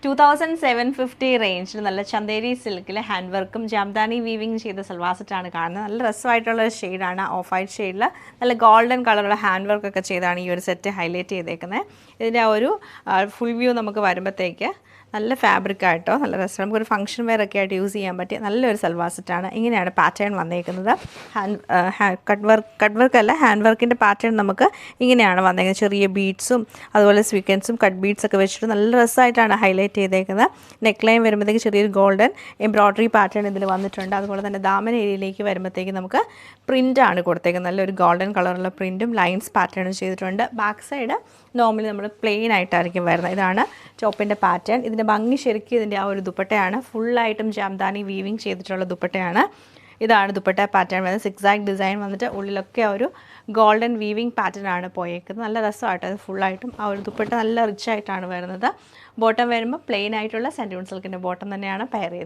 2750 റേഞ്ചിൽ നല്ല ചന്ദേരി സിൽക്കിൽ ഹാൻഡ് വർക്കും ജാംദാനി വീവിങ് ചെയ്ത സൽവാർ സെറ്റാണ് കാണുന്നത്. നല്ല രസമായിട്ടുള്ള ഷെയ്ഡാണ്, ഓഫ് വൈറ്റ് ഷെയ്ഡിൽ നല്ല ഗോൾഡൻ കളറുള്ള ഹാൻഡ് വർക്കൊക്കെ ചെയ്താണ് ഈ ഒരു സെറ്റ് ഹൈലൈറ്റ് ചെയ്തേക്കുന്നത്. ഇതിൻ്റെ ആ ഒരു ഫുൾ വ്യൂ നമുക്ക് വരുമ്പോഴത്തേക്ക് നല്ല ഫാബ്രിക്കായിട്ടോ നല്ല രസം, നമുക്കൊരു ഫംഗ്ഷൻ വെയർ ഒക്കെ ആയിട്ട് യൂസ് ചെയ്യാൻ പറ്റിയ നല്ലൊരു സൽവാർ സെറ്റാണ്. ഇങ്ങനെയാണ് പാറ്റേൺ വന്നേക്കുന്നത്. കട്ട് വർക്ക് അല്ല, ഹാൻഡ് വർക്കിൻ്റെ പാറ്റേൺ നമുക്ക് ഇങ്ങനെയാണ് വന്നേക്കുന്നത്. ചെറിയ ബീഡ്സും അതുപോലെ സ്വീക്കൻസും കട്ട് ബീഡ്സ് ഒക്കെ വെച്ചിട്ട് നല്ല രസമായിട്ടാണ് ഹൈലൈറ്റ് ചെയ്തേക്കുന്നത്. നെക്ക് ലൈൻ വരുമ്പോഴത്തേക്ക് ചെറിയൊരു ഗോൾഡൻ എംബ്രോയ്ഡറി പാറ്റേൺ ഇതിൽ വന്നിട്ടുണ്ട്. അതുപോലെ തന്നെ ദാമൻ ഏരിയയിലേക്ക് വരുമ്പോഴത്തേക്ക് നമുക്ക് പ്രിൻ്റാണ് കൊടുത്തേക്കുന്നത്. നല്ലൊരു ഗോൾഡൻ കളറുള്ള പ്രിൻറ്റും ലൈൻസ് പാറ്റേണും ചെയ്തിട്ടുണ്ട്. ബാക്ക് സൈഡ് നോർമലി നമ്മൾ പ്ലെയിൻ ആയിട്ടായിരിക്കും വരുന്നത്. ഇതാണ് ടോപ്പിൻ്റെ പാറ്റേൺ. ഇതിൻ്റെ ഭംഗി ശരിക്കും ഇതിൻ്റെ ആ ഒരു ദുപ്പട്ടയാണ്. ഫുള്ളായിട്ടും ജാംദാനി വീവിങ് ചെയ്തിട്ടുള്ള ദുപ്പട്ടയാണ്. ഇതാണ് ദുപ്പട്ട പാറ്റേൺ വരുന്നത്. സിക്സാക് ഡിസൈൻ വന്നിട്ട് ഉള്ളിലൊക്കെ ആ ഒരു ഗോൾഡൻ വീവിങ് പാറ്റേൺ ആണ് പോയേക്കുന്നത്. നല്ല രസമായിട്ട് അത് ഫുള്ളായിട്ടും ആ ഒരു ദുപ്പട്ട നല്ല റിച്ച് ആയിട്ടാണ് വരുന്നത്. ബോട്ടം വരുമ്പോൾ പ്ലെയിൻ ആയിട്ടുള്ള സെൻറ്റിമീറ്റർ സിൽക്കിൻ്റെ ബോട്ടം തന്നെയാണ് പെയർ ചെയ്തത്.